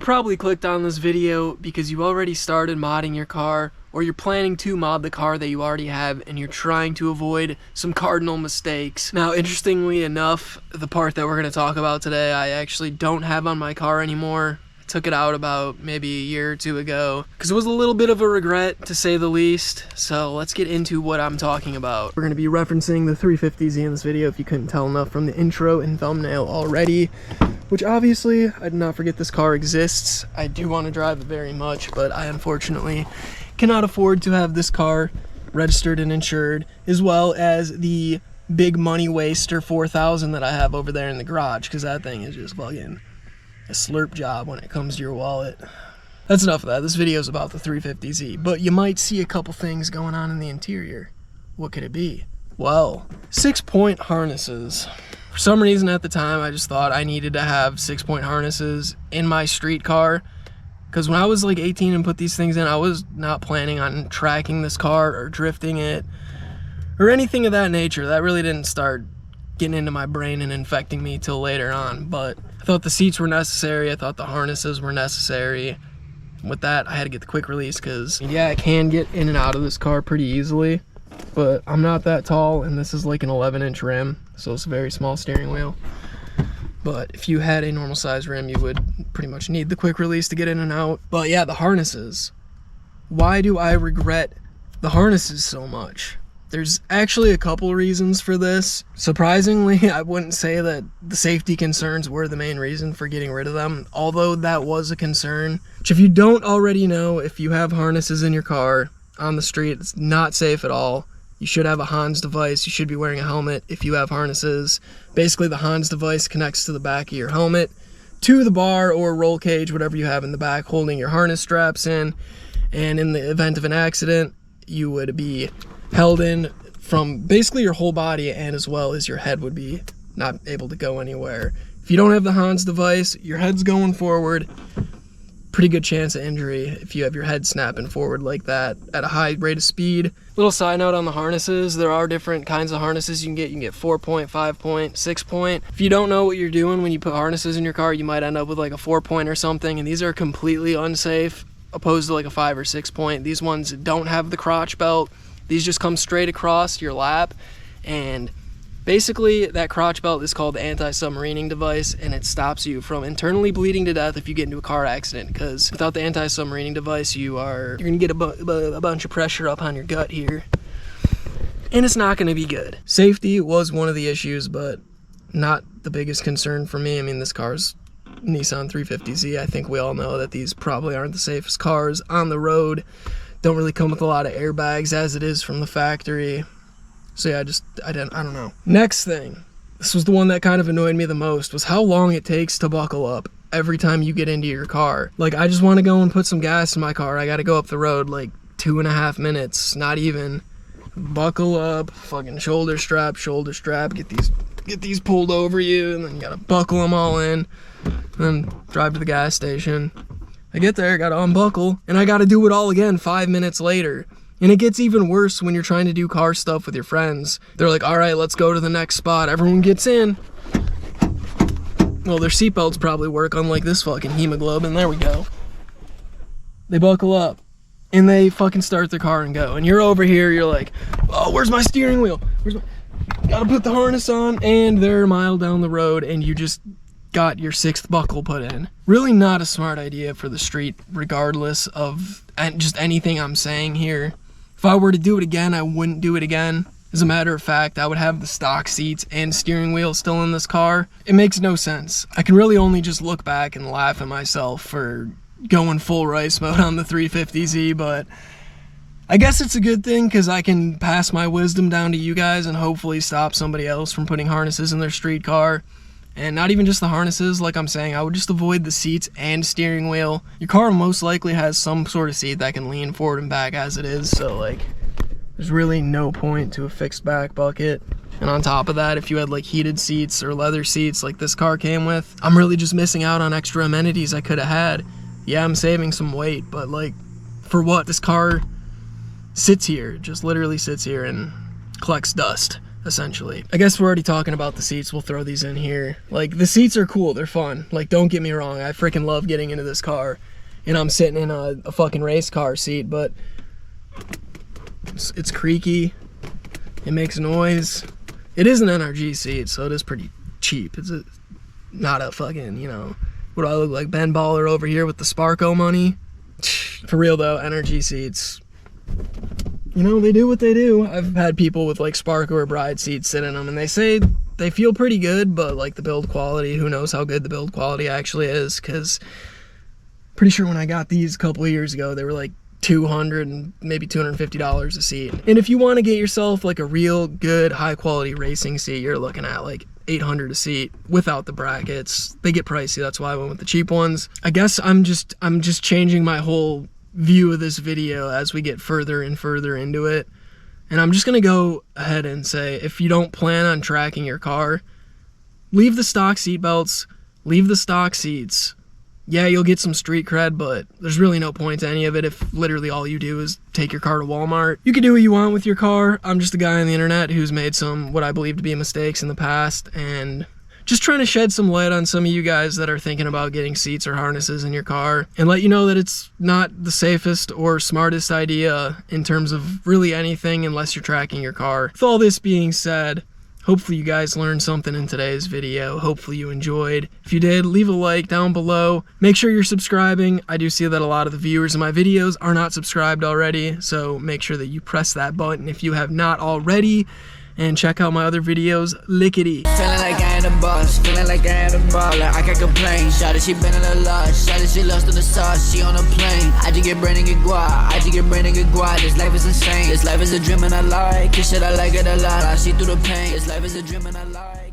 probably clicked on this video because you already started modding your car, or you're planning to mod the car that you already have and you're trying to avoid some cardinal mistakes. Now, interestingly enough, the part that we're going to talk about today, I actually don't have on my car anymore. I took it out about maybe a year or two ago because it was a little bit of a regret, to say the least. So let's get into what I'm talking about. We're going to be referencing the 350z in this video, if you couldn't tell enough from the intro and thumbnail already. Which obviously, I did not forget this car exists. I do want to drive it very much, but I unfortunately cannot afford to have this car registered and insured, as well as the big money waster 4000 that I have over there in the garage, because that thing is just fucking a slurp job when it comes to your wallet. That's enough of that. This video is about the 350z, but you might see a couple things going on in the interior. What could it be? Well, 6-point harnesses. For some reason at the time, I just thought I needed to have 6-point harnesses in my street car, because when I was like 18 and put these things in, I was not planning on tracking this car or drifting it or anything of that nature. That really didn't start getting into my brain and infecting me till later on. But I thought the seats were necessary. I thought the harnesses were necessary. With that, I had to get the quick release because, yeah, I can get in and out of this car pretty easily, but I'm not that tall, and this is like an 11-inch rim, so it's a very small steering wheel. But if you had a normal size rim, you would pretty much need the quick release to get in and out. But yeah, the harnesses. Why do I regret the harnesses so much? There's actually a couple reasons for this. Surprisingly, I wouldn't say that the safety concerns were the main reason for getting rid of them, although that was a concern. Which, if you don't already know, if you have harnesses in your car on the street, it's not safe at all. You should have a Hans device. You should be wearing a helmet if you have harnesses. Basically, the Hans device connects to the back of your helmet, to the bar or roll cage, whatever you have in the back, holding your harness straps in. And in the event of an accident, you would be held in from basically your whole body, and as well as your head would be not able to go anywhere. If you don't have the Hans device, your head's going forward. Pretty good chance of injury if you have your head snapping forward like that at a high rate of speed. Little side note on the harnesses, there are different kinds of harnesses you can get. You can get 4-point, 5-point, 6-point. If you don't know what you're doing when you put harnesses in your car, you might end up with like a 4-point or something, and these are completely unsafe opposed to like a 5 or 6-point. These ones don't have the crotch belt. These just come straight across your lap, and basically that crotch belt is called the anti-submarining device, and it stops you from internally bleeding to death if you get into a car accident, because without the anti-submarining device, you're gonna get a bunch of pressure up on your gut here, and it's not gonna be good. Safety was one of the issues, but not the biggest concern for me. I mean, this car's Nissan 350z. I think we all know that these probably aren't the safest cars on the road. Don't really come with a lot of airbags as it is from the factory. So yeah, I don't know. Next thing, this was the one that kind of annoyed me the most, was how long it takes to buckle up every time you get into your car. Like, I just want to go and put some gas in my car. I got to go up the road like 2.5 minutes, not even. Buckle up, fucking shoulder strap, get these pulled over you, and then you got to buckle them all in, and then drive to the gas station. I get there, gotta unbuckle, and I gotta do it all again 5 minutes later. And it gets even worse when you're trying to do car stuff with your friends. They're like, all right, let's go to the next spot. Everyone gets in. Well, their seatbelts probably work, unlike this fucking hemoglobin. There we go. They buckle up, and they fucking start their car and go. And you're over here, you're like, oh, where's my steering wheel? Gotta put the harness on, and they're a mile down the road, and you just got your 6th buckle put in. Really not a smart idea for the street, regardless of just anything I'm saying here. If I were to do it again, I wouldn't do it again. As a matter of fact, I would have the stock seats and steering wheel still in this car. It makes no sense. I can really only just look back and laugh at myself for going full race mode on the 350z, but I guess it's a good thing because I can pass my wisdom down to you guys and hopefully stop somebody else from putting harnesses in their street car. And not even just the harnesses, like I'm saying, I would just avoid the seats and steering wheel. Your car most likely has some sort of seat that can lean forward and back as it is, so like, there's really no point to a fixed back bucket. And on top of that, if you had like heated seats or leather seats like this car came with, I'm really just missing out on extra amenities I could have had. Yeah, I'm saving some weight, but like, for what? This car sits here, just literally sits here and collects dust. essentially. I guess we're already talking about the seats. We'll throw these in here. Like, the seats are cool. They're fun. Like, don't get me wrong. I freaking love getting into this car. And I'm sitting in a fucking race car seat, but it's creaky. It makes noise. It is an NRG seat, so it is pretty cheap. It's not a fucking, you know, what do I look like, Ben Baller over here with the Sparko money? For real though, NRG seats, you know, they do what they do. I've had people with like Sparko or Bride seats sit in them, and they say they feel pretty good, but like the build quality, who knows how good the build quality actually is, because pretty sure when I got these a couple of years ago, they were like $200 and maybe $250 a seat. And if you want to get yourself like a real good high quality racing seat, you're looking at like $800 a seat without the brackets. They get pricey. That's why I went with the cheap ones. I guess I'm just changing my whole view of this video as we get further and further into it. And I'm just gonna go ahead and say, if you don't plan on tracking your car, leave the stock seat belts, leave the stock seats. Yeah, you'll get some street cred, but there's really no point to any of it if literally all you do is take your car to Walmart. You can do what you want with your car. I'm just a guy on the internet who's made some what I believe to be mistakes in the past, and just trying to shed some light on some of you guys that are thinking about getting seats or harnesses in your car, and let you know that it's not the safest or smartest idea in terms of really anything unless you're tracking your car. With all this being said, hopefully you guys learned something in today's video. Hopefully you enjoyed. If you did, leave a like down below. Make sure you're subscribing. I do see that a lot of the viewers of my videos are not subscribed already, so make sure that you press that button if you have not already. And check out my other videos, lickety. Feeling like I ain't a boss, feeling like I ain't a baller. I can't complain. Shawty, she been in a lot. Shawty, she lost in the sauce. She on a plane. I just get brain and get guap. I just get brain and get guap. This life is insane. This life is a dream and I like. This shit I like it a lot. I see through the pain. This life is a dream and I like.